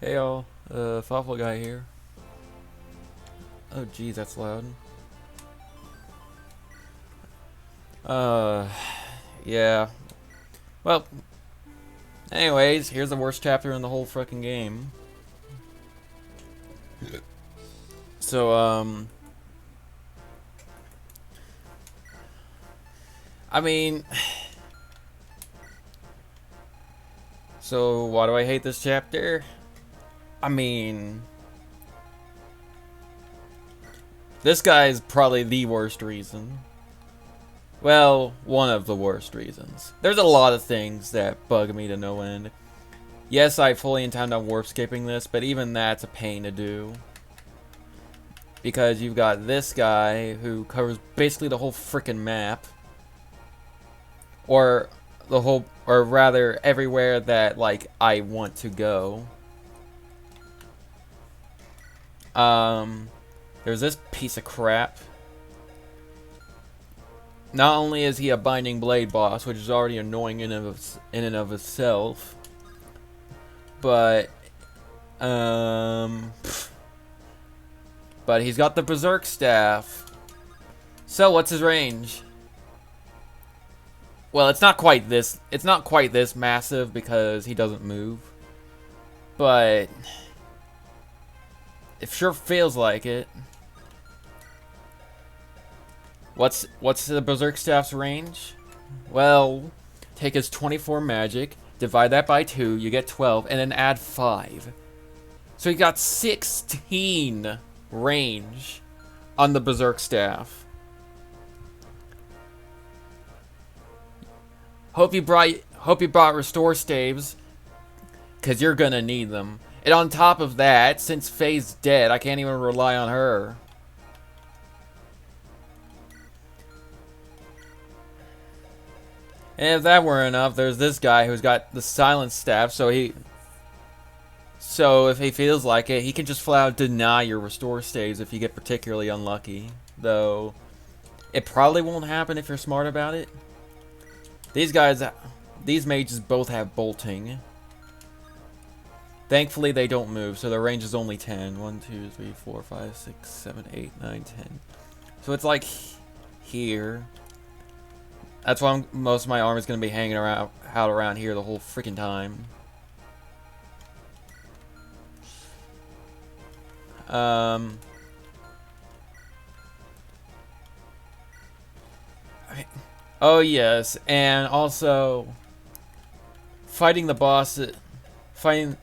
Hey all, Thoughtful Guy here. Oh geez, that's loud. Uh, yeah. Well, anyways, here's the worst chapter in the whole fucking game. So, I mean, so why do I hate this chapter? I mean, this guy is probably the worst reason. Well, one of the worst reasons. There's a lot of things that bug me to no end. Yes, I fully intend on warpscaping this, but even that's a pain to do. Because you've got this guy who covers basically the whole freaking map. Or the whole, or rather everywhere that, like, I want to go. There's this piece of crap. Not only is he a Binding Blade boss, which is already annoying in and of itself, but he's got the Berserk Staff. So what's his range? Well, it's not quite this. It's not quite this massive because he doesn't move, but it sure feels like it. What's the Berserk Staff's range? Well, take his 24 magic, divide that by 2, you get 12, and then add 5. So you got 16 range on the Berserk Staff. Hope you brought restore staves, cause you're gonna need them. And on top of that, since Faye's dead, I can't even rely on her. And if that weren't enough, there's this guy who's got the silence staff, so if he feels like it, he can just flat out deny your restore staves if you get particularly unlucky. Though, it probably won't happen if you're smart about it. These mages both have bolting. Thankfully, they don't move, so their range is only 10. 1, 2, 3, 4, 5, 6, 7, 8, 9, 10. So it's like here. That's why most of my armor is going to be hanging out around here the whole freaking time. Oh yes, and also fighting the boss, fighting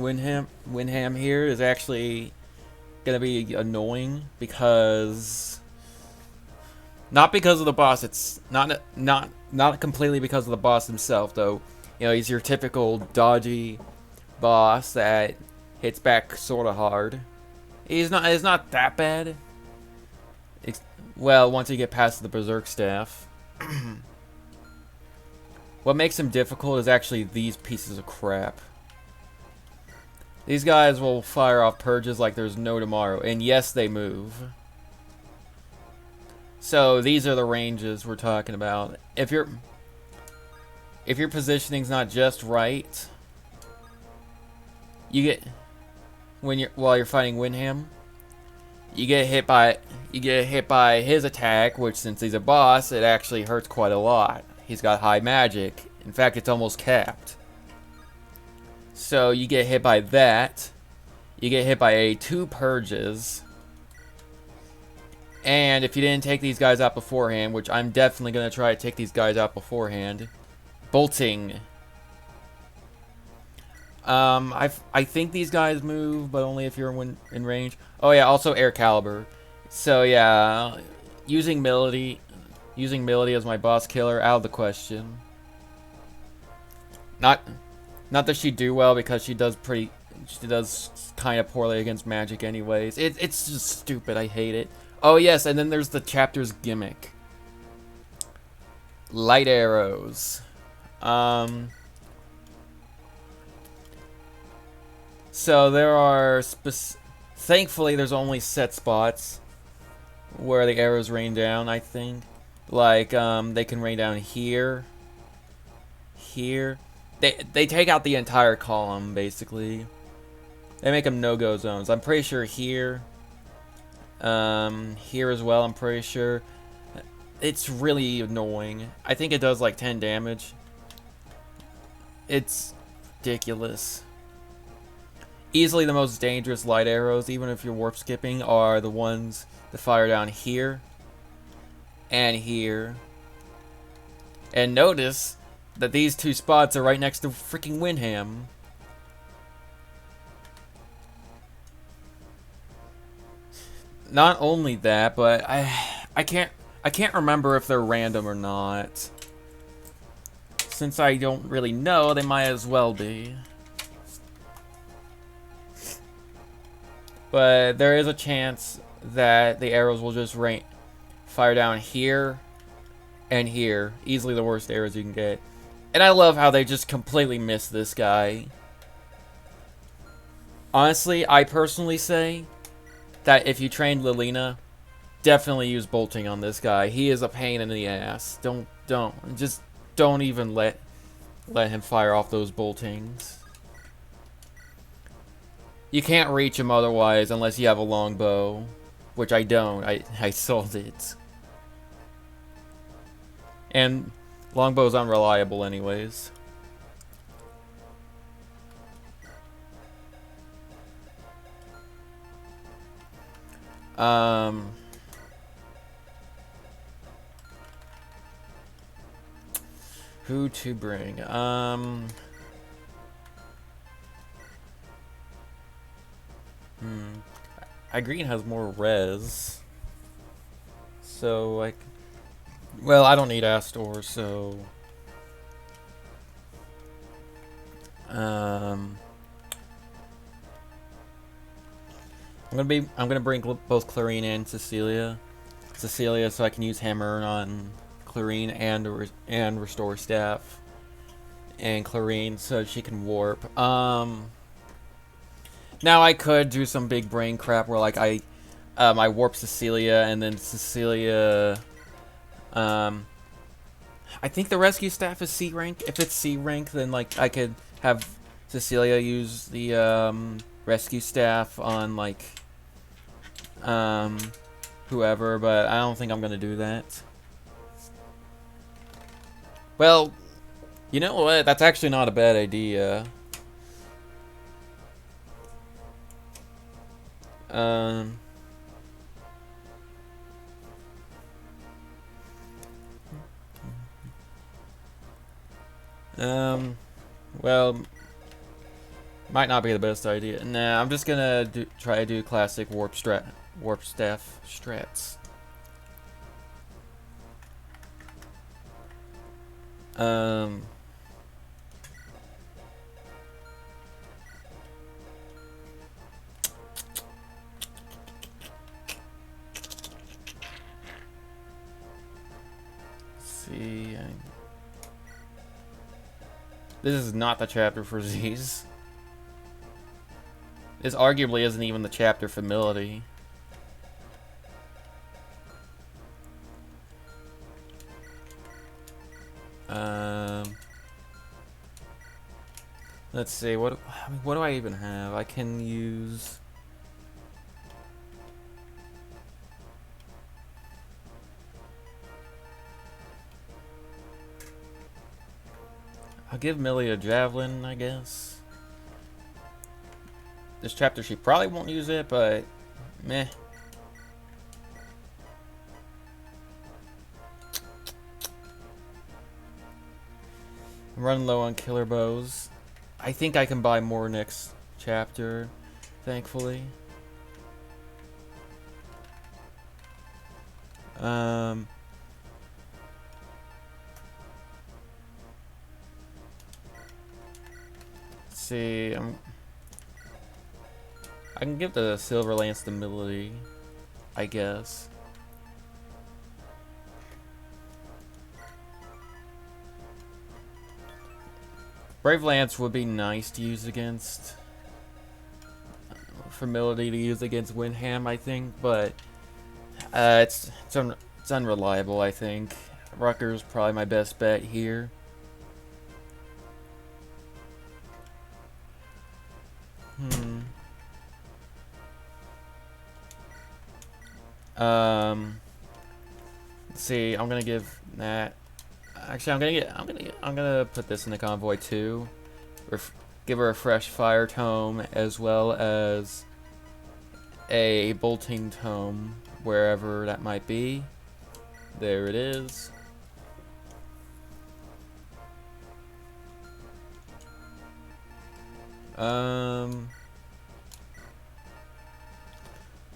Windham here is actually gonna be annoying because not because of the boss. It's not completely because of the boss himself, though. You know, he's your typical dodgy boss that hits back sort of hard. It's not that bad. Well, once you get past the Berserk Staff. What makes him difficult is actually these pieces of crap. These guys will fire off purges like there's no tomorrow, and yes, they move. So these are the ranges we're talking about. If your positioning's not just right, you get while you're fighting Windham, you get hit by his attack, which since he's a boss, it actually hurts quite a lot. He's got high magic. In fact, it's almost capped. So you get hit by that. You get hit by 2 purges. And if you didn't take these guys out beforehand, which I'm definitely going to try to take these guys out beforehand, bolting. I think these guys move, but only if you're in range. Oh yeah, also air caliber. So yeah, using Melody as my boss killer out of the question. Not that she'd do well because she does kind of poorly against magic anyways. It's just stupid. I hate it. Oh yes, and then there's the chapter's gimmick. Light arrows. So there are thankfully there's only set spots where the arrows rain down, I think. Like they can rain down here. Here. They take out the entire column basically. They make them no-go zones. I'm pretty sure here. Here as well, I'm pretty sure. It's really annoying. I think it does like 10 damage. It's ridiculous. Easily the most dangerous light arrows, even if you're warp skipping, are the ones that fire down here and here. And notice that these two spots are right next to freaking Windham. Not only that, but I can't remember if they're random or not. Since I don't really know, they might as well be. But there is a chance that the arrows will just fire down here and here. Easily the worst arrows you can get. And I love how they just completely miss this guy. Honestly, I personally say that if you train Lilina, definitely use bolting on this guy. He is a pain in the ass. Just don't even let him fire off those boltings. You can't reach him otherwise unless you have a long bow, which I don't. I sold it. And longbow's unreliable anyways. Who to bring? Green has more res. So, like... Well, I don't need Astor, so... I'm gonna bring both Clarine and Cecilia. Cecilia, so I can use Hammer on Clarine and Restore Staff. And Clarine, so she can warp. Now I could do some big brain crap where like I warp Cecilia and then Cecilia. I think the rescue staff is C rank. If it's C rank, then like I could have Cecilia use the rescue staff on like whoever, but I don't think I'm gonna do that. Well, you know what? That's actually not a bad idea. Well, might not be the best idea. Nah, I'm just gonna try to do classic warp staff strats. See, this is not the chapter for Z's. This arguably isn't even the chapter for Melody. Let's see, what do I even have? I can use... I'll give Millie a javelin, I guess. This chapter she probably won't use it, but meh. I'm running low on killer bows. I think I can buy more next chapter, thankfully. Let's see, I can give the Silver Lance to Melody, I guess. Brave Lance would be nice to use against, for Melody to use against Windham, I think, but it's unreliable, I think. Rucker's probably my best bet here. Um, let's see. I'm gonna give that. Actually, I'm gonna put this in the convoy too. Give her a fresh fire tome as well as a bolting tome wherever that might be. There it is.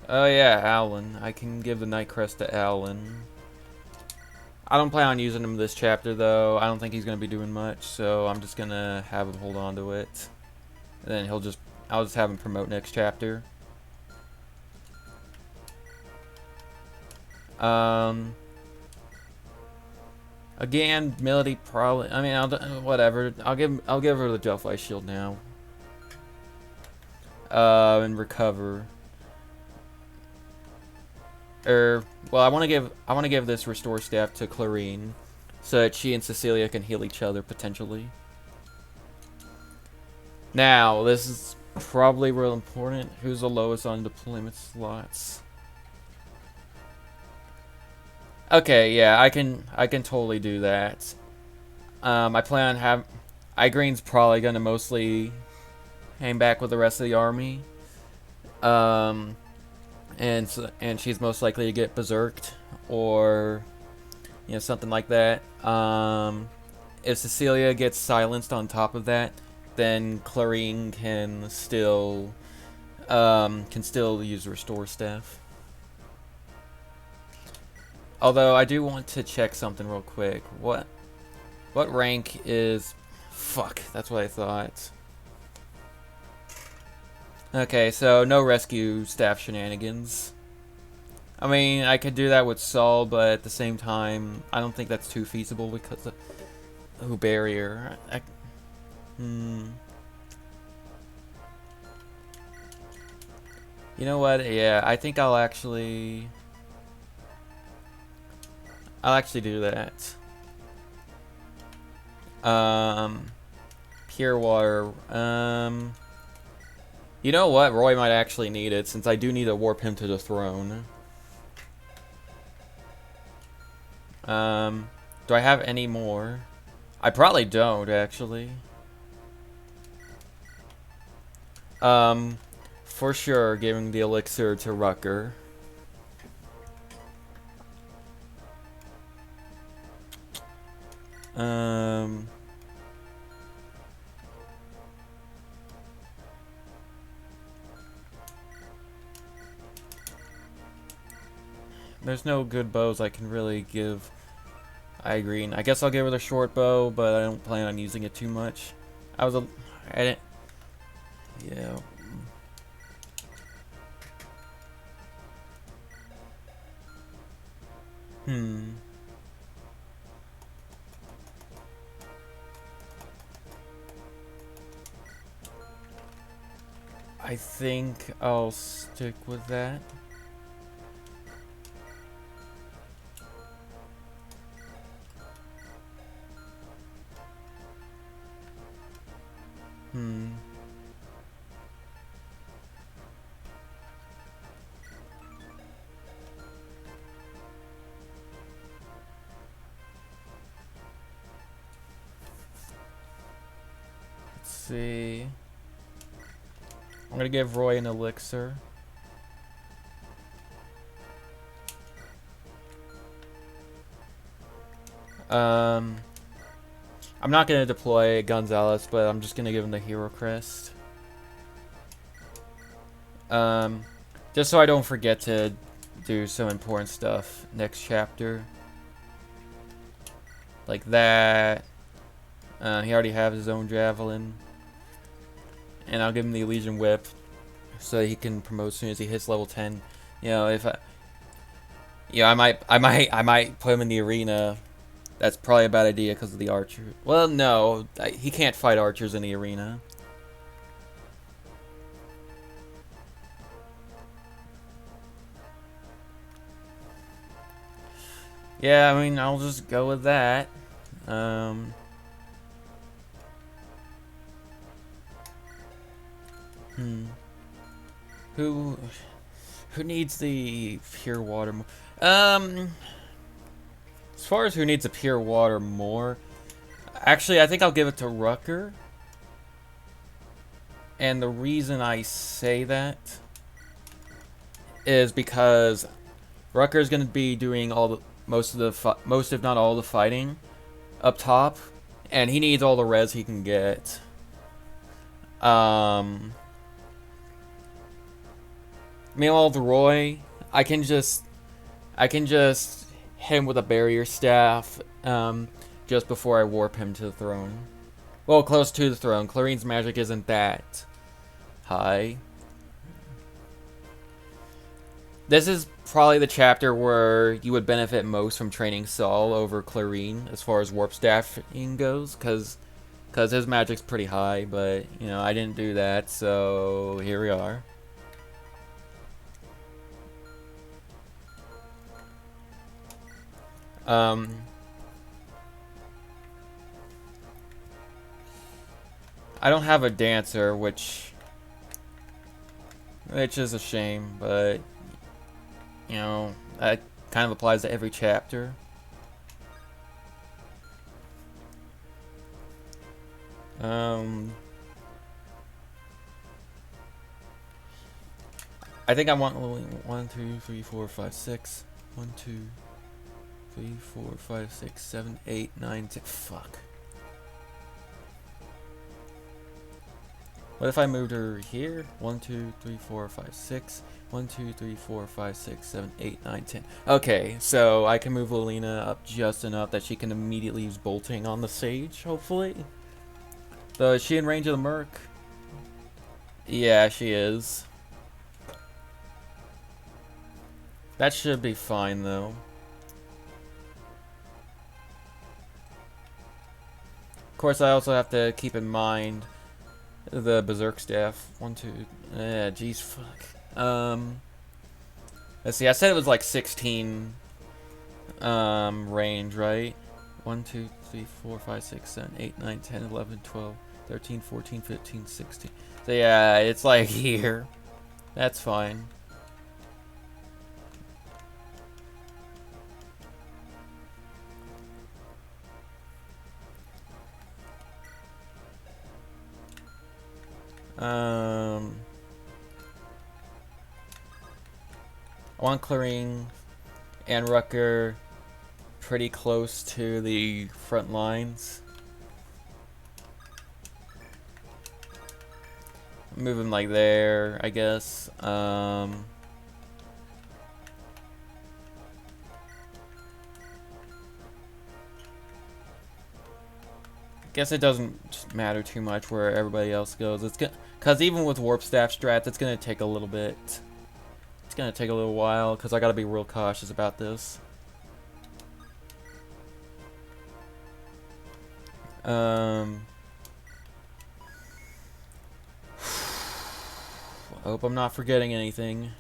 Oh yeah, Alan. I can give the Night Crest to Alan. I don't plan on using him this chapter though. I don't think he's gonna be doing much, so I'm just gonna have him hold on to it. And then I'll just have him promote next chapter. Again, Melody probably. I mean, whatever. I'll give her the Delphi Shield now. And recover. Well, I want to give this Restore Staff to Clarine, so that she and Cecilia can heal each other potentially. Now, this is probably real important. Who's the lowest on deployment slots? Okay, yeah, I can totally do that. I plan on Igreen's probably gonna mostly hang back with the rest of the army. And she's most likely to get berserked or something like that. If Cecilia gets silenced on top of that, then Clarine can still use Restore Staff. Although I do want to check something real quick. What rank is? Fuck, that's what I thought. Okay, so no rescue staff shenanigans. I mean, I could do that with Saul, but at the same time, I don't think that's too feasible because of barrier. You know what? Yeah, I think I'll actually do that. Pure water. You know what? Roy might actually need it, since I do need to warp him to the throne. Do I have any more? I probably don't, actually. For sure, giving the elixir to Rucker. There's no good bows I can really give Igreen. I guess I'll give her the short bow, but I don't plan on using it too much. I didn't. Yeah. I think I'll stick with that. Let's see. I'm gonna give Roy an elixir. I'm not gonna deploy Gonzalez, but I'm just gonna give him the hero crest. Just so I don't forget to do some important stuff next chapter. Like that. He already has his own javelin. And I'll give him the Legion Whip so he can promote as soon as he hits level 10. You know, if I might put him in the arena. That's probably a bad idea because of the archer. Well, no, he can't fight archers in the arena. Yeah, I mean, I'll just go with that. Who Who needs the pure water more? As far as who needs the pure water more, actually, I think I'll give it to Rucker. And the reason I say that is because Rucker's going to be doing all the most if not all the fighting up top, and he needs all the res he can get. Meanwhile, the Roy, I can just hit him with a barrier staff just before I warp him to the throne. Well, close to the throne. Clarine's magic isn't that high. This is probably the chapter where you would benefit most from training Saul over Clarine as far as warp staffing goes, because his magic's pretty high, but, you know, I didn't do that, so here we are. I don't have a dancer, which is a shame, but you know, that kind of applies to every chapter. I think I want 1, 2, 3, 4, 5, 6. 1, 2, 3, 4, 5, 6, 7, 8, 9, 10. Fuck. What if I moved her here? 1, 2, 3, 4, 5, 6. 1, 2, 3, 4, 5, 6, 7, 8, 9, 10. Okay, so I can move Alina up just enough that she can immediately use bolting on the sage, hopefully. Though, is she in range of the Merc? Yeah, she is. That should be fine, though. Of course, I also have to keep in mind the Berserk staff. 1, 2. Jeez, fuck. Let's see. I said it was like 16 range, right? 1, 2, 3, 4, 5, 6, 7, 8, 9, 10, 11, 12, 13, 14, 15, 16. So yeah, it's like here. That's fine. I want Clarine and Rucker pretty close to the front lines. Move him like there, I guess. Guess it doesn't matter too much where everybody else goes. It's because even with warp staff strats, it's gonna take a little bit. It's gonna take a little while because I gotta be real cautious about this. I hope I'm not forgetting anything.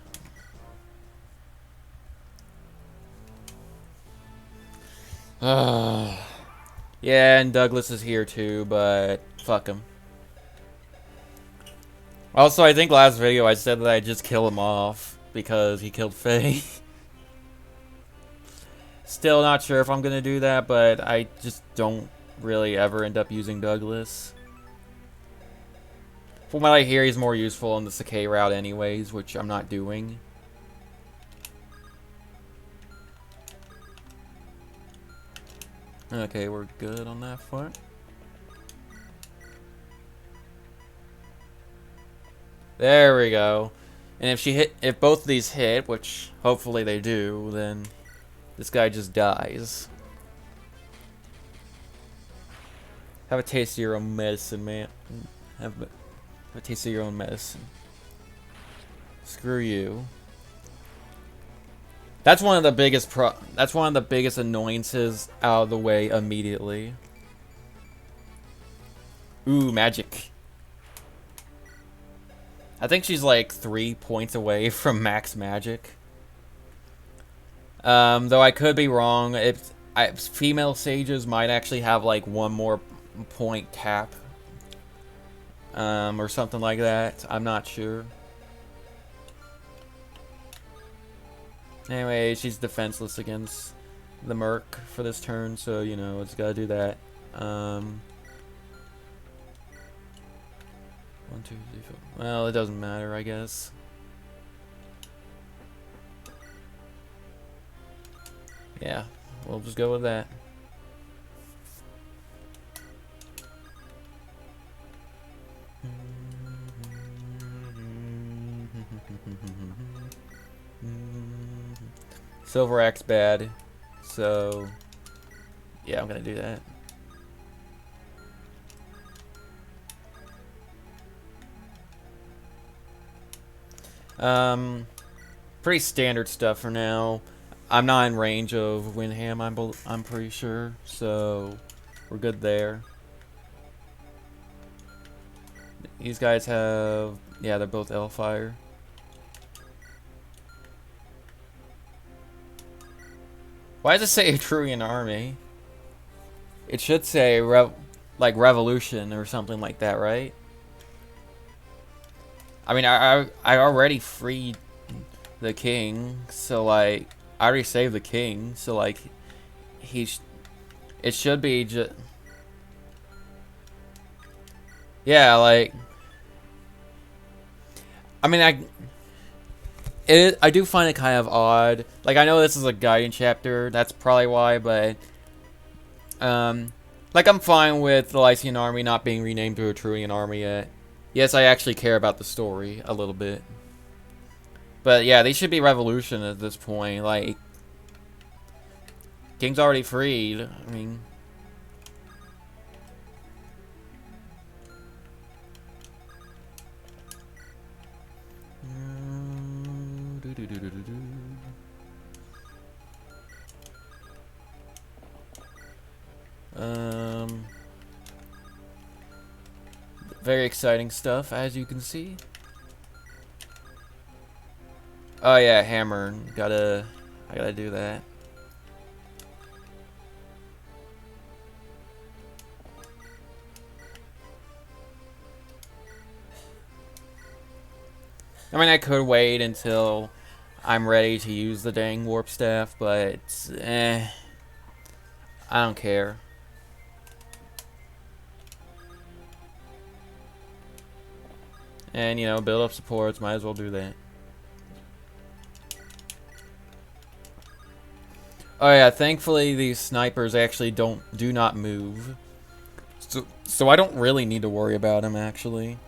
Yeah, and Douglas is here too, but fuck him. Also, I think last video I said that I'd just kill him off because he killed Faye. Still not sure if I'm gonna do that, but I just don't really ever end up using Douglas. From what I hear, he's more useful on the Sakai route anyways, which I'm not doing. Okay, we're good on that front. There we go. And if both of these hit, which hopefully they do, then this guy just dies. Have a taste of your own medicine, man. Have a taste of your own medicine. Screw you. That's one of the biggest annoyances out of the way immediately. Ooh, magic. I think she's like 3 points away from max magic. Though I could be wrong. Female sages might actually have like 1 more point tap. Or something like that. I'm not sure. Anyway, she's defenseless against the Merc for this turn, so, you know, it's gotta do that. 1, 2, 3, 4. Well, it doesn't matter, I guess. Yeah, we'll just go with that. Silver Axe bad, so yeah, I'm gonna do that. Pretty standard stuff for now. I'm not in range of Windham, I'm pretty sure, so we're good there. These guys have, yeah, they're both Hellfire. Why does it say Etrurian army? It should say like revolution or something like that, right? I mean, I already freed the king, so like I already saved the king, so like it should be just, yeah, like I mean I do find it kind of odd. Like, I know this is a guiding chapter, that's probably why, but like, I'm fine with the Lycian army not being renamed to a Etrurian army yet. Yes, I actually care about the story a little bit. But yeah, they should be revolution at this point. Like, king's already freed. I mean, very exciting stuff, as you can see. Oh yeah, hammer. I gotta do that. I mean, I could wait until I'm ready to use the dang warp staff, but I don't care. And, you know, build up supports, might as well do that. Oh yeah, thankfully these snipers actually do not move. So I don't really need to worry about them, actually.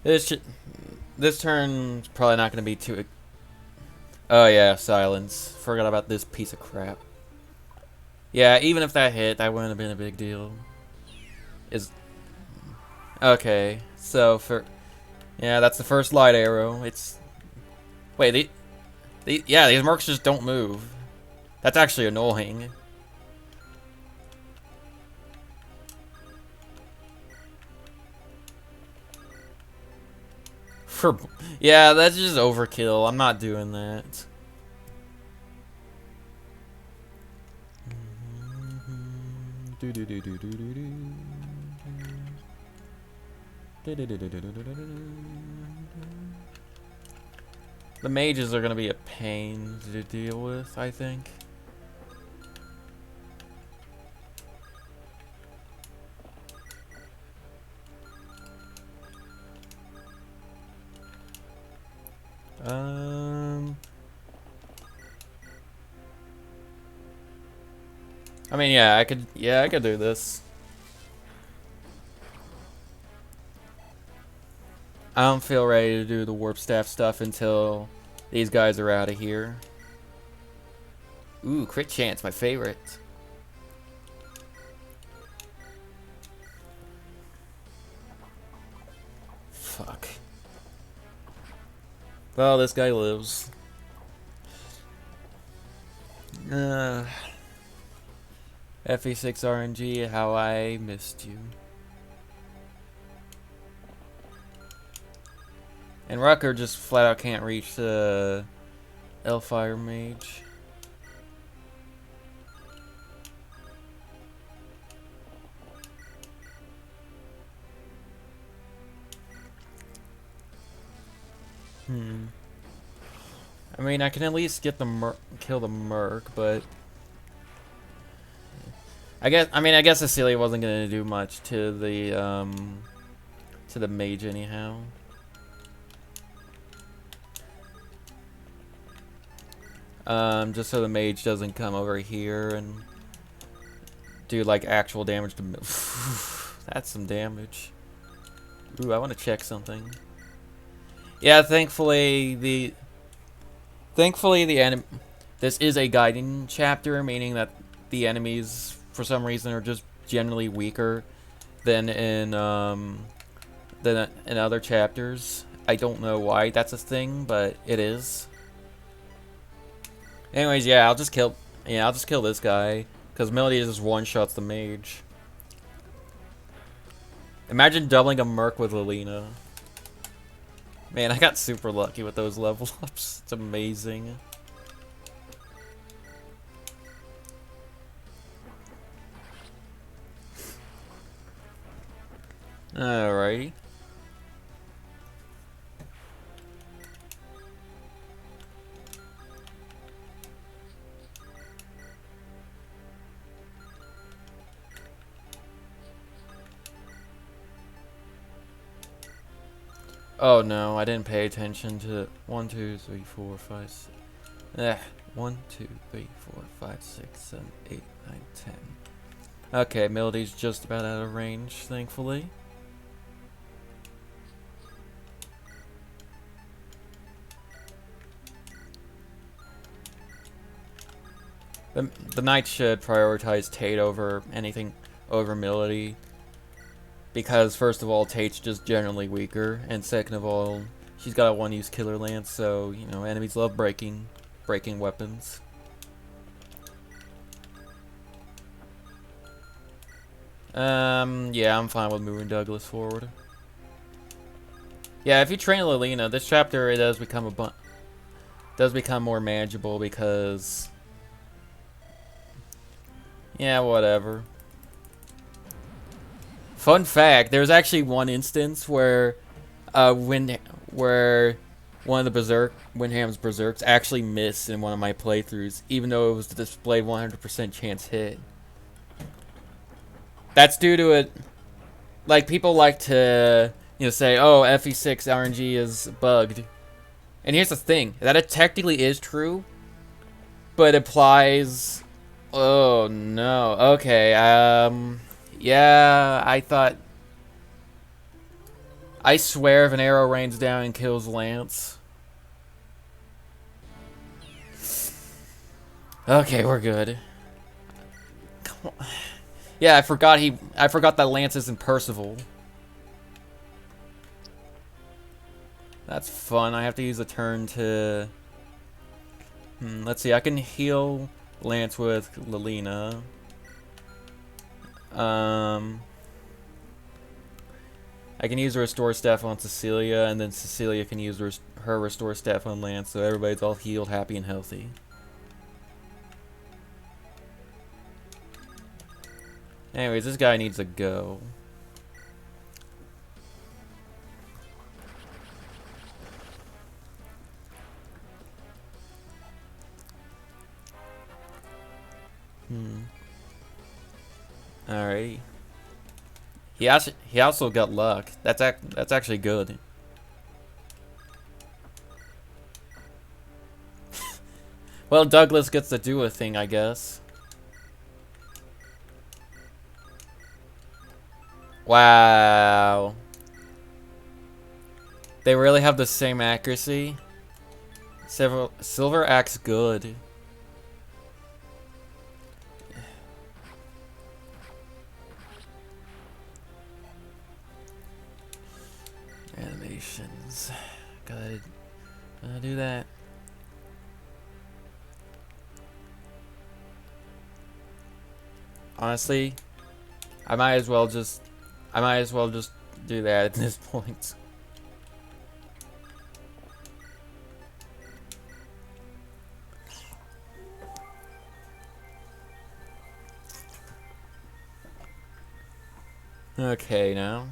This turn's probably not going to be too... Oh yeah, silence. Forgot about this piece of crap. Yeah, even if that hit, that wouldn't have been a big deal. Okay, so for... Yeah, that's the first light arrow. It's... Wait, yeah, these mercs just don't move. That's actually annoying. Yeah, that's just overkill. I'm not doing that. The mages are gonna be a pain to deal with, I think. I mean, yeah, I could do this. I don't feel ready to do the warp staff stuff until these guys are out of here. Ooh, crit chance, my favorite. Fuck. Well, this guy lives. FE6 RNG, how I missed you. And Rucker just flat out can't reach the Elfire Mage. I mean, I can at least get the kill the Merc, but I guess Cecilia wasn't gonna do much to the mage anyhow. Just so the mage doesn't come over here and do like actual damage to. That's some damage. Ooh, I want to check something. Yeah, thankfully the enemy. This is a guiding chapter, meaning that the enemies, for some reason, are just generally weaker than in other chapters. I don't know why that's a thing, but it is. Anyways, yeah, I'll just kill this guy because Melody just one-shots the mage. Imagine doubling a Merc with Lilina. Man, I got super lucky with those level ups. It's amazing. Alrighty. Oh no, I didn't pay attention to 1, 2, 3, 4, 5, 6. 1, 2, 3, 4, 5, 6, 7, 8, 9, 10. Okay, Melody's just about out of range, thankfully. The knight should prioritize Tate over anything over Melody. Because, first of all, Tate's just generally weaker, and second of all, she's got a one-use killer lance, so, you know, enemies love breaking weapons. Yeah, I'm fine with moving Douglas forward. Yeah, if you train Lilina, this chapter, it does become more manageable because... yeah, whatever. Fun fact, there's actually one instance where one of the Windham's Berserks actually missed in one of my playthroughs, even though it was displayed 100% chance hit. That's due to it. Like, people like to, you know, say, oh, FE6 RNG is bugged. And here's the thing, that it technically is true, but it applies... oh, no. Okay, yeah, I thought... I swear if an arrow rains down and kills Lance... okay, we're good. Come on. Yeah, I forgot that Lance isn't Percival. That's fun. I have to use a turn to... let's see, I can heal Lance with Lilina. I can use a Restore Staff on Cecilia, and then Cecilia can use her Restore Staff on Lance, so everybody's all healed, happy, and healthy. Anyways, this guy needs to go. Alrighty. He also got luck. That's actually good. Well, Douglas gets to do a thing, I guess. Wow. They really have the same accuracy. Silver Axe good. Animations. Gotta do that. Honestly, I might as well just do that at this point. Okay, now.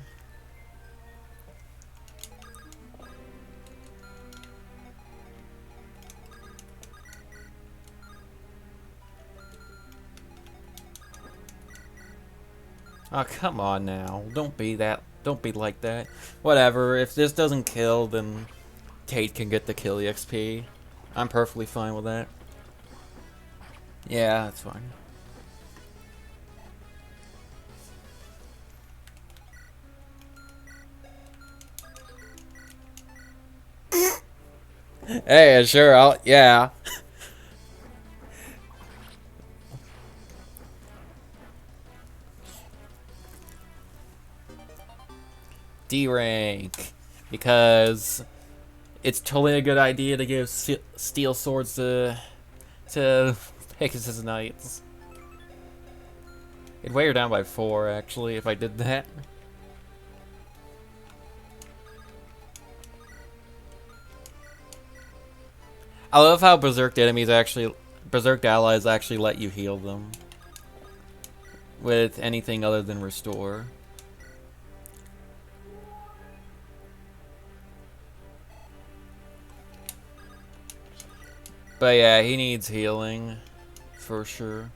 Oh, come on now. Don't be like that. Whatever, if this doesn't kill, then Tate can get the kill EXP. I'm perfectly fine with that. Yeah, that's fine. Hey, sure, yeah. D rank. Because it's totally a good idea to give steel swords to Pegasus Knights. It'd weigh her down by 4, actually, if I did that. I love how Berserk allies actually let you heal them with anything other than restore. But yeah, he needs healing for sure.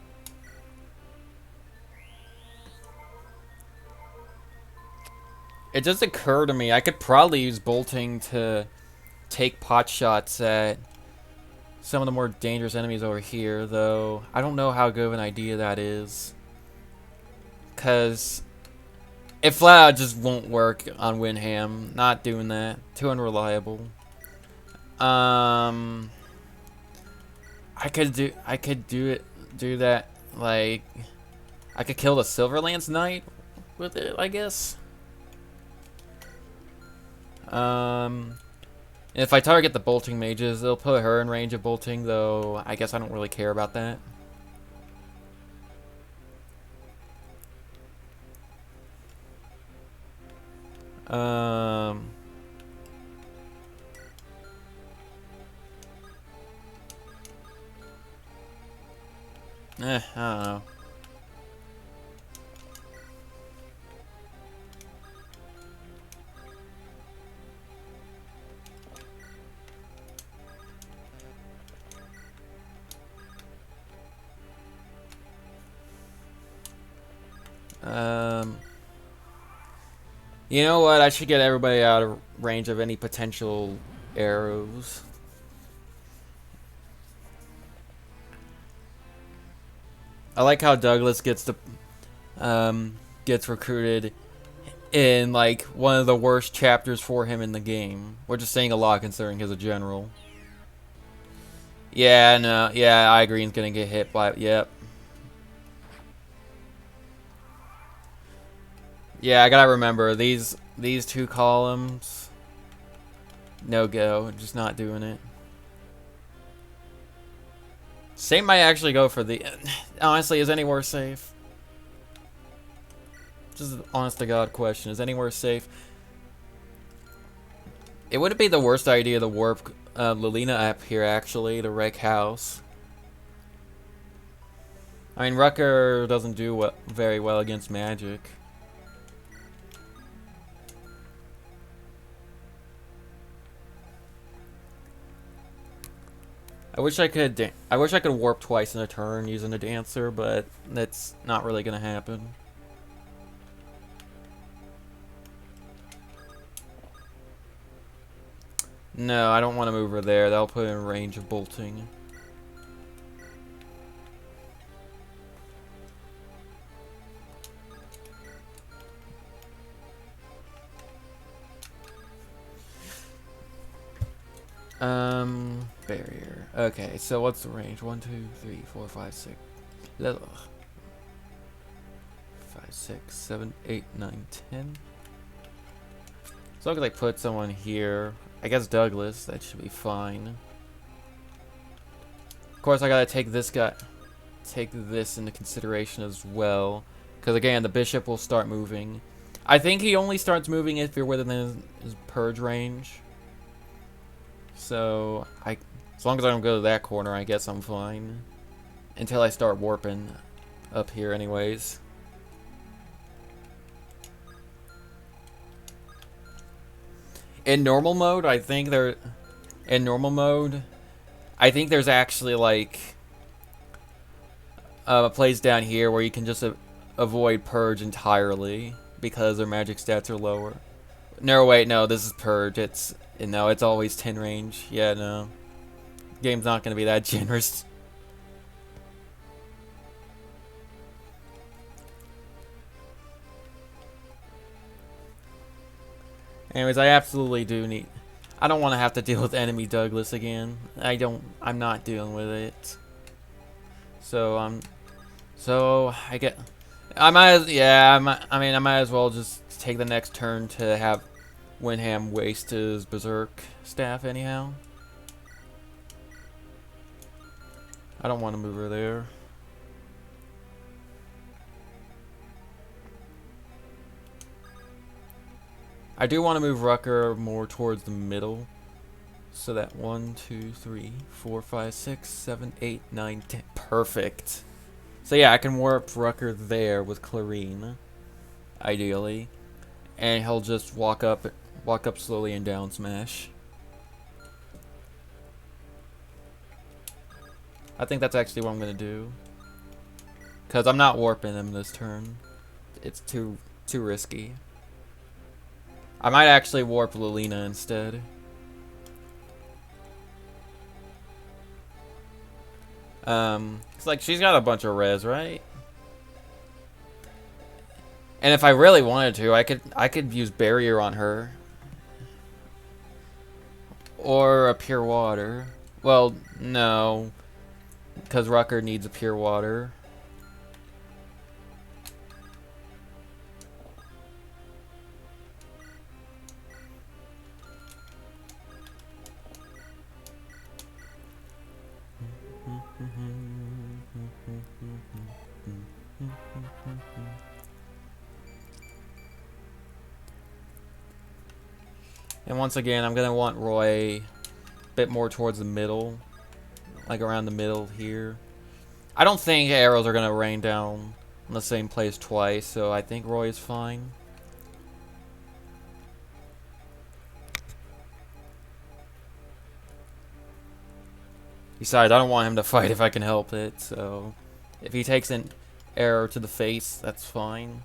It just occurred to me I could probably use bolting to take pot shots at some of the more dangerous enemies over here, though I don't know how good of an idea that is. Because it flat out just won't work on Windham. Not doing that. Too unreliable. I could do that, like, I could kill the Silverlance Knight with it, I guess. If I target the bolting mages, they'll put her in range of bolting, though I guess I don't really care about that. I don't know. You know what? I should get everybody out of range of any potential arrows. I like how Douglas gets recruited in like one of the worst chapters for him in the game. We're just saying a lot considering he's a general. Yeah, no, yeah, Igreen's gonna get hit by, yep. Yeah, I gotta remember these two columns. No go, just not doing it. Same might actually go for the. Honestly, is anywhere safe? Just an honest to God question: is anywhere safe? It wouldn't be the worst idea to warp Lilina up here actually to wreck house. I mean, Rucker doesn't do very well against magic. I wish I could warp twice in a turn using a dancer, but that's not really gonna happen. No, I don't want to move her there. That'll put her in range of bolting. Barrier. Okay, so what's the range? 1, 2, 3, 4, 5, 6. 5, 6, 7, 8, 9, 10. So I could like put someone here. I guess Douglas. That should be fine. Of course, I gotta take this into consideration as well, because again, the bishop will start moving. I think he only starts moving if you're within his purge range. So as long as I don't go to that corner, I guess I'm fine. Until I start warping up here anyways. In normal mode, I think there... In normal mode, I think there's actually, like... a place down here where you can just avoid Purge entirely. Because their magic stats are lower. No, wait, no, this is Purge. No, it's always 10 range. Yeah, no. Game's not gonna be that generous. Anyways, I absolutely do need... I don't want to have to deal with enemy Douglas again. I'm not dealing with it. So, I get... I might as well just take the next turn to have Windham waste his Berserk staff anyhow. I don't want to move her there. I do want to move Rucker more towards the middle. So that 1, 2, 3, 4, 5, 6, 7, 8, 9, 10. Perfect. So yeah, I can warp Rucker there with Clarine, ideally. And he'll just walk up slowly and down smash. I think that's actually what I'm gonna do. Cause I'm not warping him this turn. It's too risky. I might actually warp Lilina instead. It's like she's got a bunch of res, right? And if I really wanted to, I could use barrier on her. Or a pure water. Well, no. Because Rucker needs a pure water. And once again, I'm gonna want Roy a bit more towards the middle, like around the middle here. I don't think arrows are gonna rain down in the same place twice, so I think Roy is fine. Besides, I don't want him to fight if I can help it, so if he takes an arrow to the face, that's fine.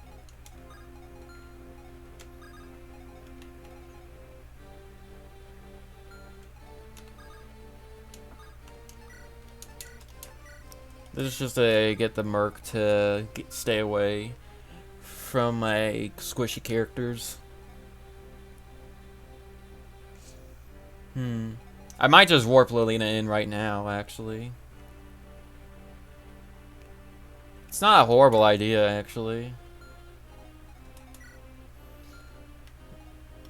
This is just to get the Merc to stay away from my squishy characters. I might just warp Lilina in right now, actually. It's not a horrible idea, actually.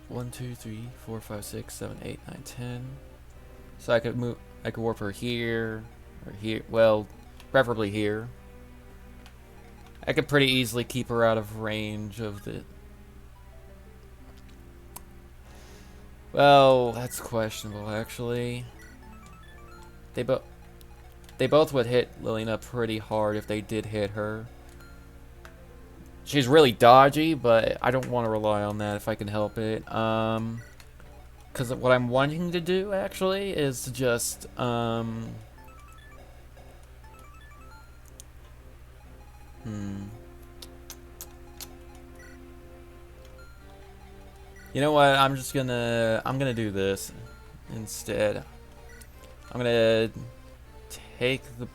1, 2, 3, 4, 5, 6, 7, 8, 9, 10. So I could warp her here, or here. Well, preferably here. I could pretty easily keep her out of range of the... Well, that's questionable, actually. They both would hit Lilina pretty hard if they did hit her. She's really dodgy, but I don't want to rely on that if I can help it. Because what I'm wanting to do, actually, is to just, You know what? I'm gonna do this instead. I'm gonna take the...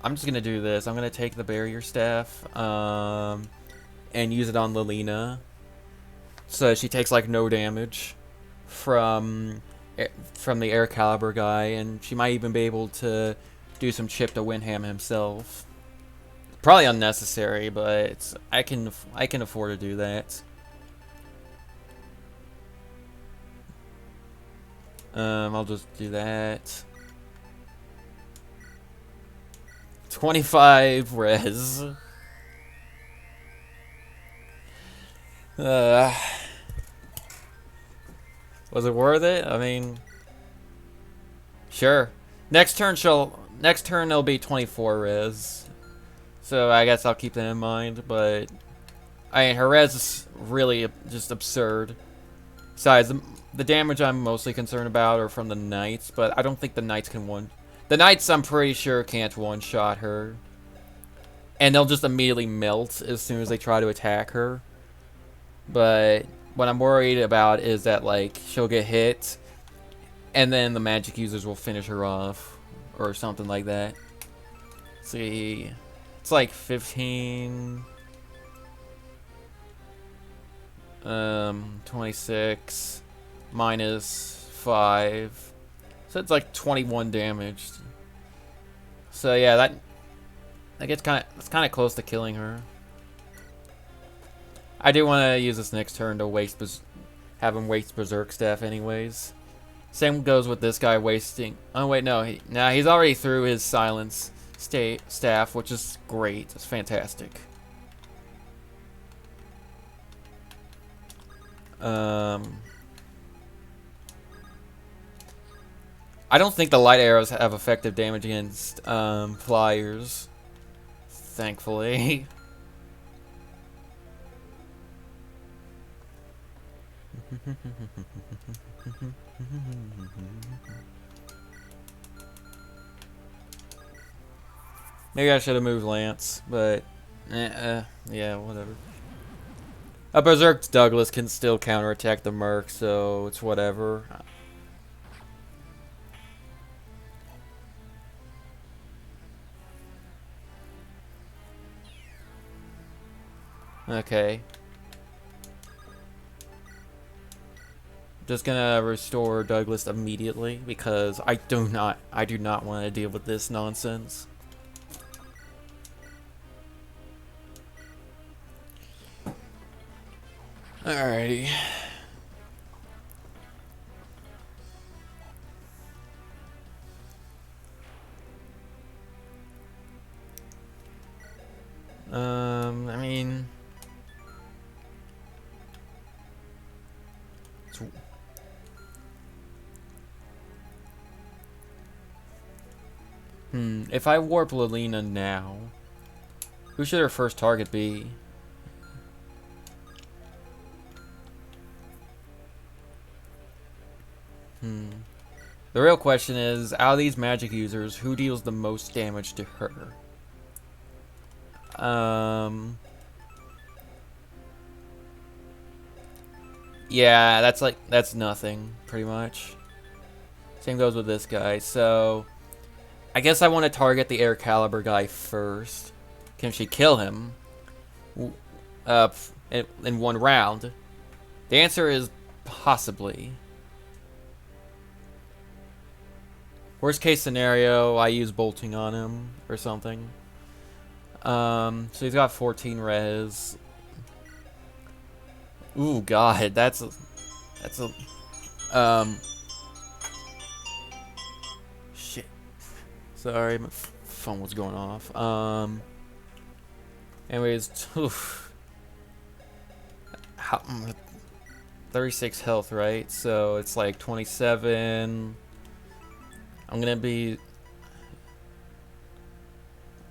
I'm just gonna do this. I'm gonna take the barrier staff, and use it on Lilina, so she takes like no damage from the air caliber guy, and she might even be able to do some chip to Windham himself. Probably unnecessary, but I can afford to do that. I'll just do that. 25 res. Was it worth it? I mean, sure. Next turn it'll be 24 res. So I guess I'll keep that in mind, but I mean, her res is really just absurd. Besides, the damage I'm mostly concerned about are from the knights, but I don't think the knights can one. The knights, I'm pretty sure, can't one-shot her. And they'll just immediately melt as soon as they try to attack her. But what I'm worried about is that, like, she'll get hit, and then the magic users will finish her off, or something like that. Let's see, it's like 15... 26 minus 5, so it's like 21 damage. So yeah, that gets that's kind of close to killing her. I do want to use this next turn to have him waste Berserk Staff anyways. Same goes with this guy wasting. Oh wait, no, he's already through his Silence Staff, which is great. It's fantastic. I don't think the light arrows have effective damage against flyers, thankfully. Maybe I should have moved Lance, but yeah, whatever. A Berserk Douglas can still counterattack the Merc, so it's whatever. Okay. Just gonna restore Douglas immediately because I do not want to deal with this nonsense. Alrighty. I mean, if I warp Lilina now, who should her first target be? The real question is, out of these magic users, who deals the most damage to her? Yeah, that's nothing, pretty much. Same goes with this guy, so I guess I want to target the Air Caliber guy first. Can she kill him in one round? The answer is possibly. Worst case scenario, I use bolting on him or something. So he's got 14 res. Ooh, God, that's a shit. Sorry, my phone was going off. Anyways, oof. 36 health, right? So it's like 27. I'm gonna be.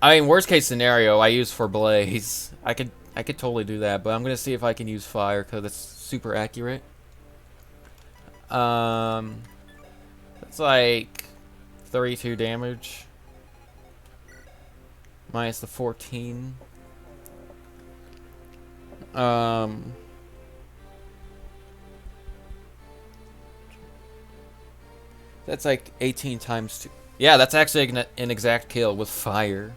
I mean, worst case scenario, I use for Blaze. I could totally do that, but I'm gonna see if I can use fire because it's super accurate. It's like 32 damage minus the 14. That's like 18 times 2. Yeah, that's actually an exact kill with fire.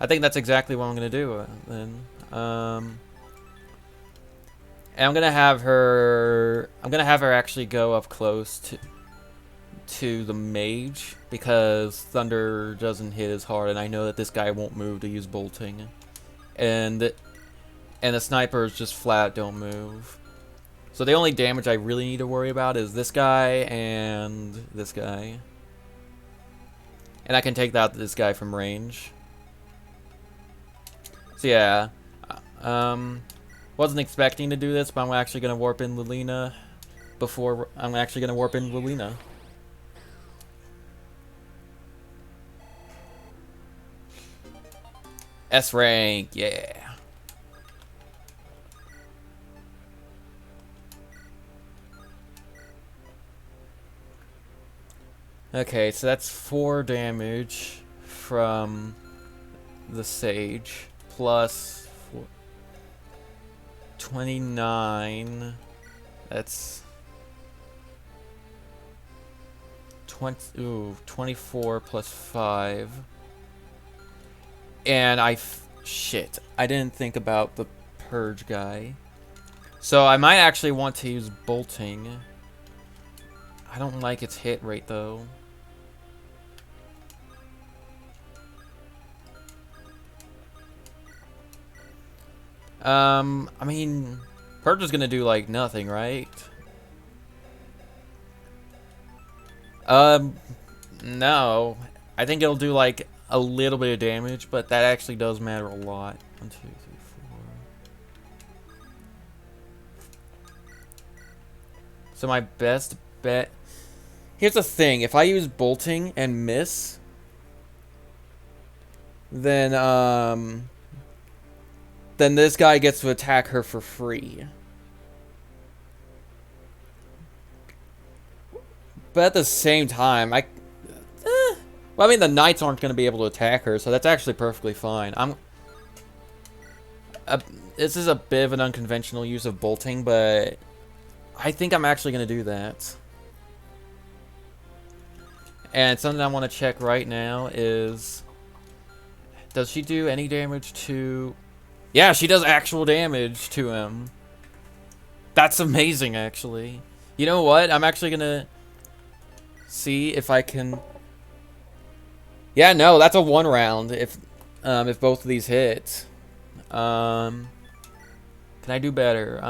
I think that's exactly what I'm gonna do then. And I'm gonna have her actually go up close to the mage because thunder doesn't hit as hard, and I know that this guy won't move to use bolting, and the snipers just flat don't move. So the only damage I really need to worry about is this guy and this guy, and I can take out this guy from range. So yeah, wasn't expecting to do this, but I'm actually gonna warp in Lilina before I'm actually gonna warp in Lilina. S rank, yeah. Okay, so that's 4 damage from the Sage, plus 29. That's 24 plus 5. And shit, I didn't think about the Purge guy. So I might actually want to use Bolting. I don't like its hit rate though. I mean, Purge is gonna do like nothing, right? No. I think it'll do like a little bit of damage, but that actually does matter a lot. 1, 2, 3, 4. So my best bet. Here's the thing: if I use Bolting and miss, then this guy gets to attack her for free. But at the same time, well, I mean, the knights aren't going to be able to attack her, so that's actually perfectly fine. This is a bit of an unconventional use of bolting, but I think I'm actually going to do that. And something I want to check right now is, does she do any damage to... Yeah, she does actual damage to him. That's amazing, actually. You know what? I'm actually going to see if I can... Yeah, no, that's a 1 round if both of these hit. Can I do better?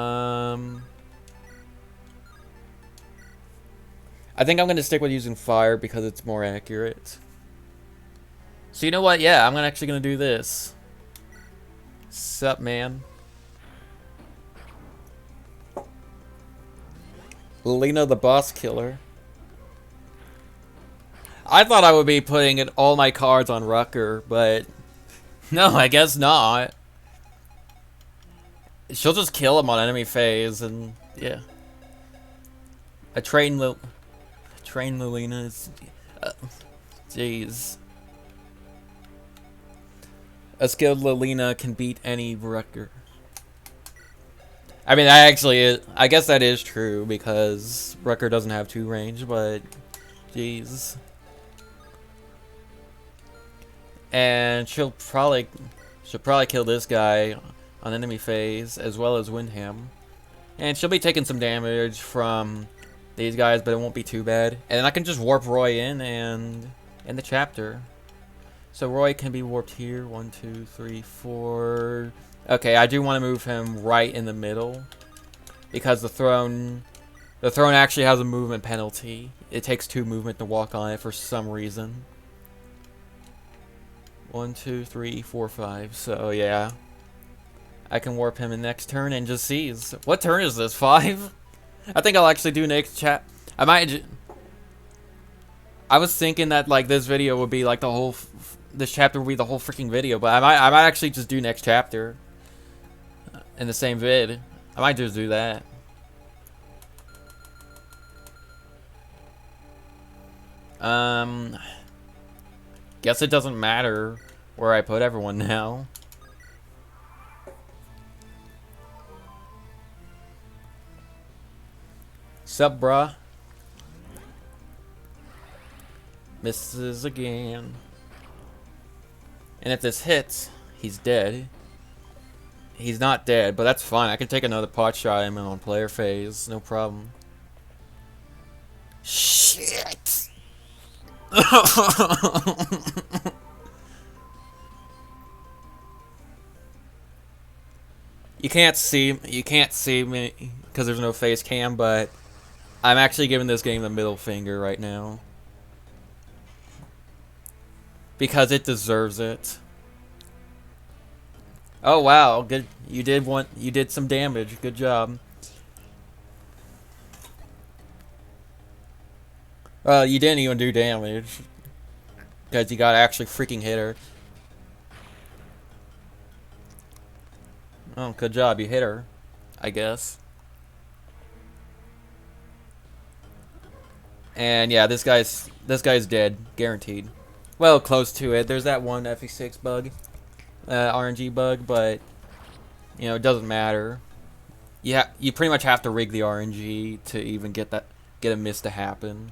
I think I'm going to stick with using fire because it's more accurate. So you know what? Yeah, I'm actually going to do this. Sup, man? Lena the boss killer. I thought I would be putting all my cards on Rucker, but no, I guess not. She'll just kill him on enemy phase, and yeah. A trained Lilina is... Jeez. A skilled Lilina can beat any Rucker. I mean, I guess that is true, because Rucker doesn't have 2 range, but... Jeez. And she'll probably kill this guy on enemy phase, as well as Windham. And she'll be taking some damage from these guys, but it won't be too bad. And I can just warp Roy in and end the chapter. So Roy can be warped here. 1, 2, 3, 4. Okay, I do want to move him right in the middle, because the throne actually has a movement penalty. It takes 2 movement to walk on it for some reason. 1, 2, 3, 4, 5. So yeah, I can warp him in next turn and just seize. What turn is this? 5? I think I'll actually do next I was thinking that like this video would be like the whole. This chapter would be the whole freaking video, but I might actually just do next chapter in the same vid. I might just do that. Guess it doesn't matter where I put everyone now. Sup, bruh? Misses again. And if this hits, he's dead. He's not dead, but that's fine. I can take another pot shot at him on player phase. No problem. Shit! You can't see me because there's no face cam, but I'm actually giving this game the middle finger right now. Because it deserves it. Oh wow, good. You did some damage. Good job. You didn't even do damage. Because you got actually freaking hit her. Oh, good job. You hit her, I guess. And yeah, this guy's dead, guaranteed. Well, close to it. There's that one FE6 bug, RNG bug, but you know it doesn't matter. You pretty much have to rig the RNG to even get a miss to happen.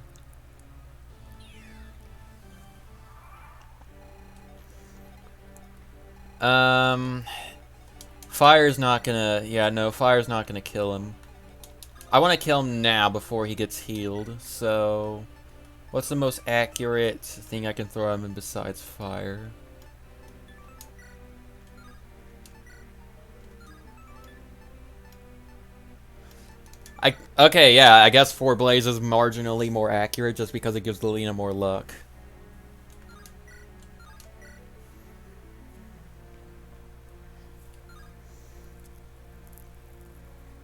Fire's not gonna. Yeah, no, fire's not gonna kill him. I want to kill him now before he gets healed. So, what's the most accurate thing I can throw him in besides fire? Okay, yeah, I guess 4 Blaze is marginally more accurate just because it gives Lilina more luck.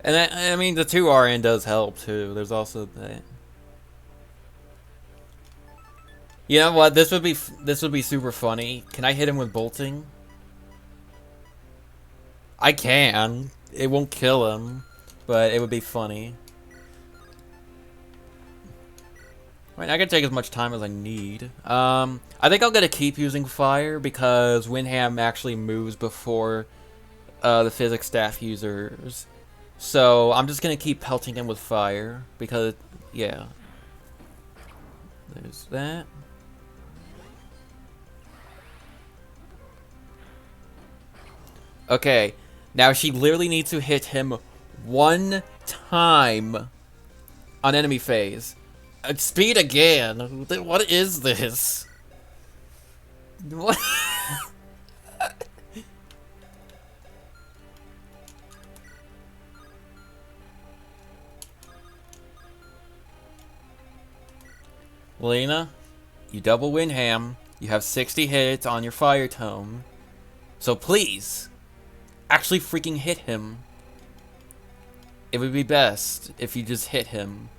And I mean, the 2 RN does help too. There's also that. You know what? This would be super funny. Can I hit him with bolting? I can. It won't kill him, but it would be funny. I mean, I can take as much time as I need. I think I'm gonna keep using fire because Windham actually moves before the physics staff users. So I'm just gonna keep pelting him with fire because, yeah. There's that. Okay, now she literally needs to hit him 1 time on enemy phase. Speed again. What is this? What? Lena, you double Windham. You have 60 hits on your fire tome. So please, actually freaking hit him. It would be best if you just hit him.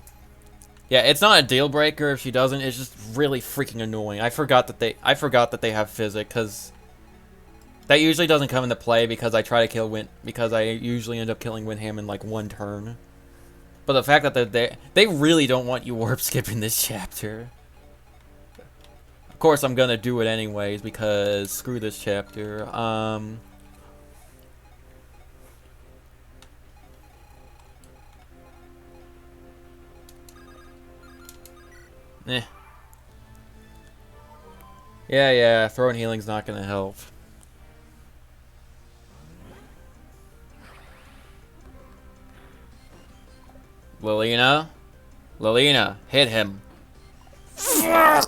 Yeah, it's not a deal breaker if she doesn't. It's just really freaking annoying. I forgot that they have physic because that usually doesn't come into play because I try to kill because I usually end up killing Windham in like 1 turn. But the fact that they really don't want you warp skipping this chapter. Of course, I'm gonna do it anyways because screw this chapter. Eh. Yeah, throwing healing's not gonna help. Lilina, hit him. I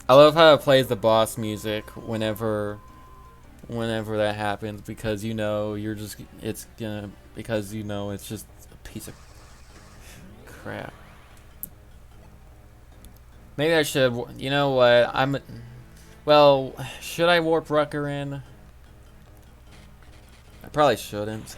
love how it plays the boss music whenever that happens because you know it's just a piece of crap. Maybe I should. You know what? Well, should I warp Rucker in? I probably shouldn't.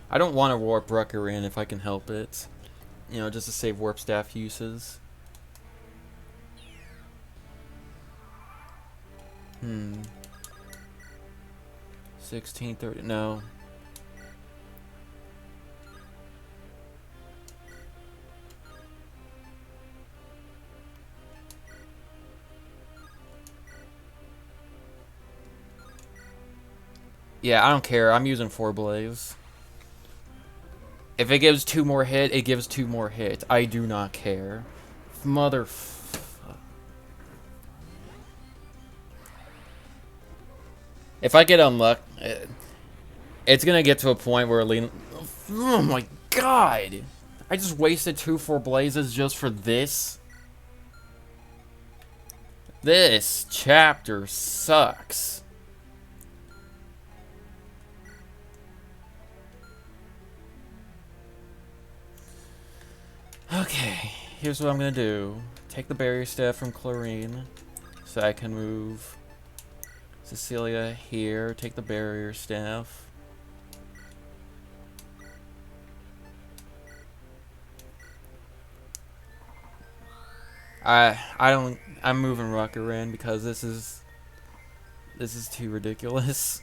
I don't want to warp Rucker in if I can help it. You know, just to save warp staff uses. 1630. No. Yeah, I don't care. I'm using 4 Blaze. If it gives 2 more hit, it gives 2 more hit. I do not care. Mother. If I get unlucky, it's gonna get to a point where oh my god! I just wasted 2 4 Blazes just for this. This chapter sucks. Okay, here's what I'm gonna do. Take the barrier staff from Chlorine so I can move Cecilia here. Take the barrier staff. I don't. I'm moving Rucker in because this is too ridiculous.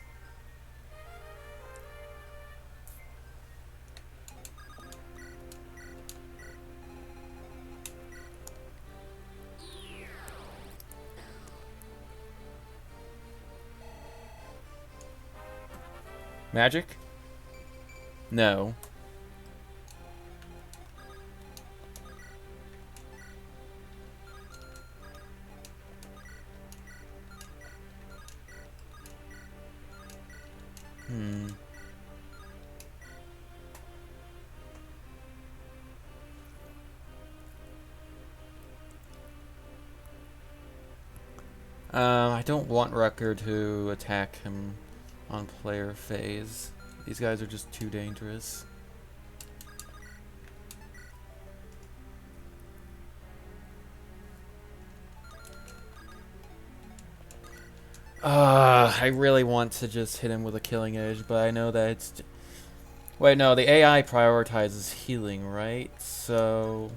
Magic? No. I don't want Rucker to attack him on player phase. These guys are just too dangerous. I really want to just hit him with a killing edge, but I know that it's... Wait, no, the AI prioritizes healing, right? So...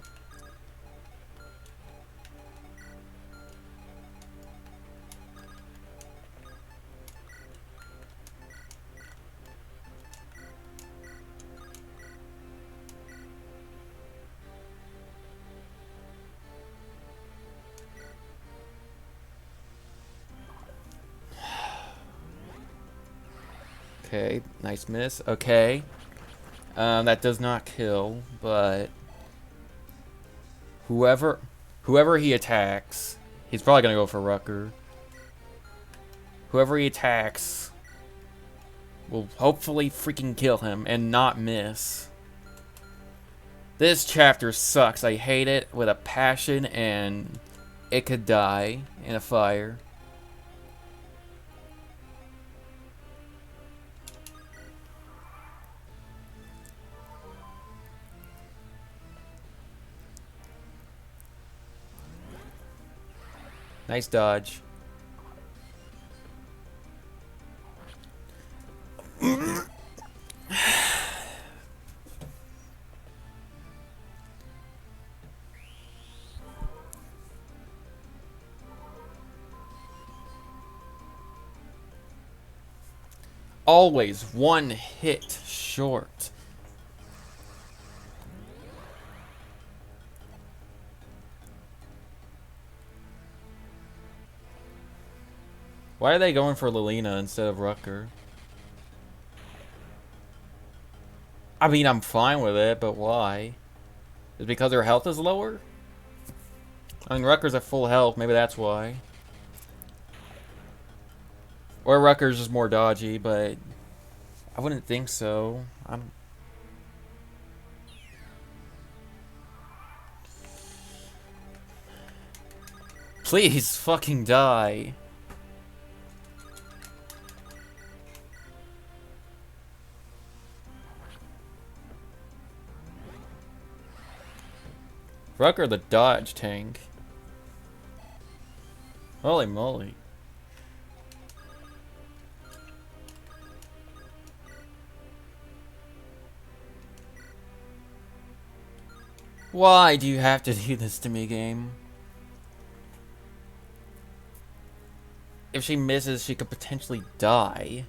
Okay, nice miss. Okay. That does not kill, but... Whoever he attacks, he's probably gonna go for Rucker. Whoever he attacks will hopefully freaking kill him and not miss. This chapter sucks. I hate it with a passion, and it could die in a fire. Nice dodge. Always one hit short. Why are they going for Lilina instead of Rucker? I mean, I'm fine with it, but why? Is it because her health is lower? I mean, Rucker's at full health, maybe that's why. Or Rucker's just more dodgy, but I wouldn't think so. Please, fucking die. Rucker the dodge tank. Holy moly. Why do you have to do this to me, game? If she misses, she could potentially die.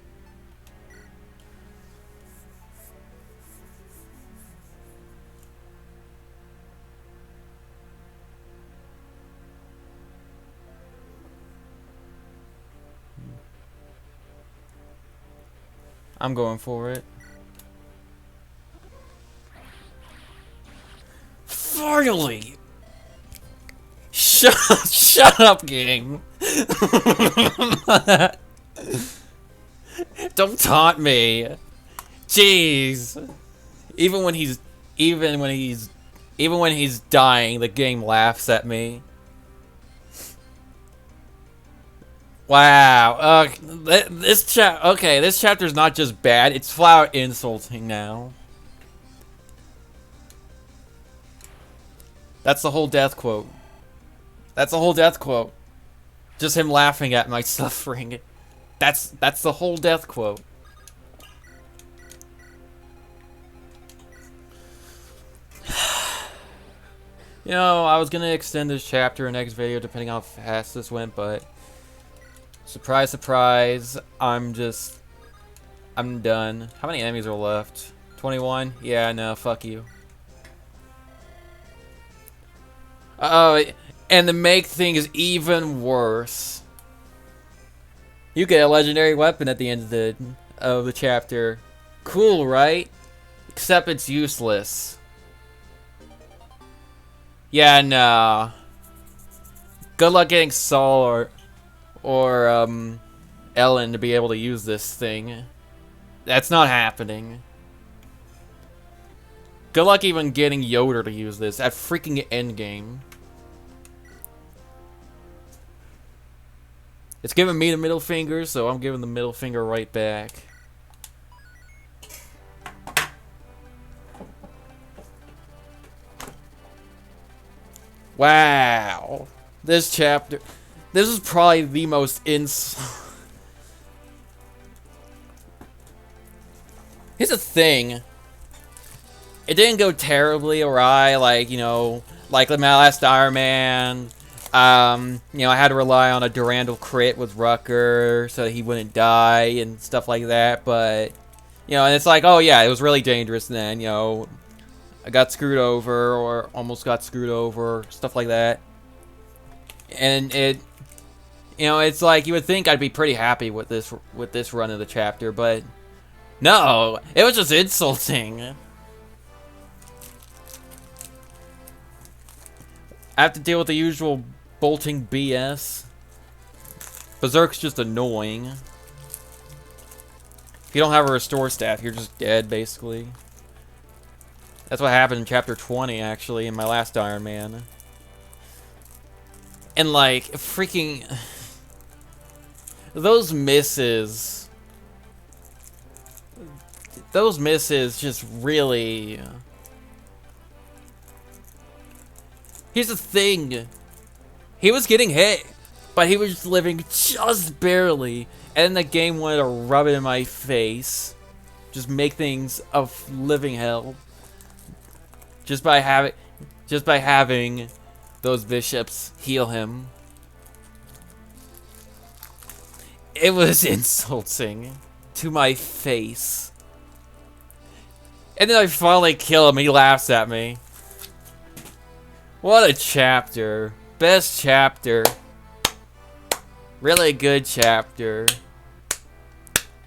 I'm going for it. Finally! Shut up, game. Don't taunt me. Jeez. Even when he's dying, the game laughs at me. Wow. This chapter's not just bad, it's flat out insulting now. That's the whole death quote. That's the whole death quote. Just him laughing at my suffering. That's the whole death quote. You know, I was gonna extend this chapter in next video depending on how fast this went, but surprise, surprise, I'm done. How many enemies are left? 21? Yeah, no, fuck you. Oh, and to make things even worse, you get a legendary weapon at the end of the chapter. Cool, right? Except it's useless. Yeah, no. Good luck getting Saul or Ellen to be able to use this thing. That's not happening. Good luck even getting Yoder to use this at freaking endgame. It's giving me the middle finger, so I'm giving the middle finger right back. Wow. This chapter... This is probably the most Here's the thing. It didn't go terribly awry, like, you know, like my last Ironman. You know, I had to rely on a Durandal crit with Rucker so he wouldn't die and stuff like that, but, you know, and it's like, oh yeah, it was really dangerous then, you know, I got screwed over, or almost got screwed over, stuff like that. And it, you know, it's like, you would think I'd be pretty happy with this run of the chapter, but no, it was just insulting. I have to deal with the usual bolting BS. Berserk's just annoying. If you don't have a restore staff, you're just dead, basically. That's what happened in chapter 20, actually, in my last Iron Man. And, like, freaking... Those misses... Those misses just really... Here's the thing. He was getting hit, but he was just living just barely. And then the game wanted to rub it in my face. Just make things a living hell. Just by having those bishops heal him. It was insulting to my face. And then I finally kill him, he laughs at me. What a chapter. Best chapter. Really good chapter.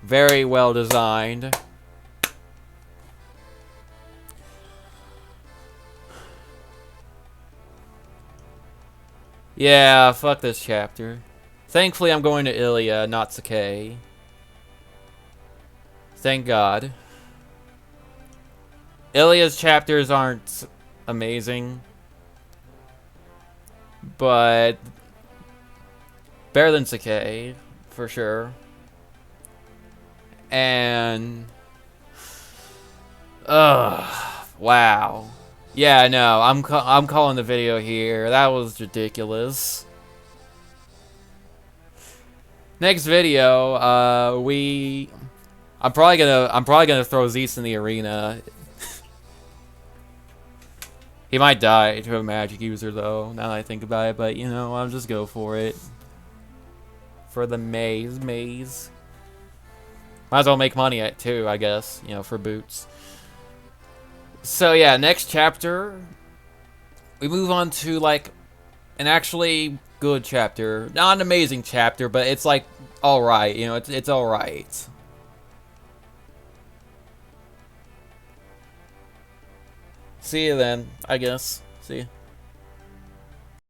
Very well designed. Yeah, fuck this chapter. Thankfully, I'm going to Ilya, not Sakai. Thank God. Ilya's chapters aren't amazing, but better than Sakai, for sure. And... wow. Yeah, no, I'm calling the video here. That was ridiculous. Next video, I'm probably gonna throw Zeus in the arena. He might die to a magic user though, now that I think about it, but you know, I'll just go for it. For the maze. Might as well make money at too, I guess, you know, for boots. So yeah, next chapter, we move on to like an actually good chapter. Not an amazing chapter, but it's like alright, you know, it's alright. See you then, I guess. See ya.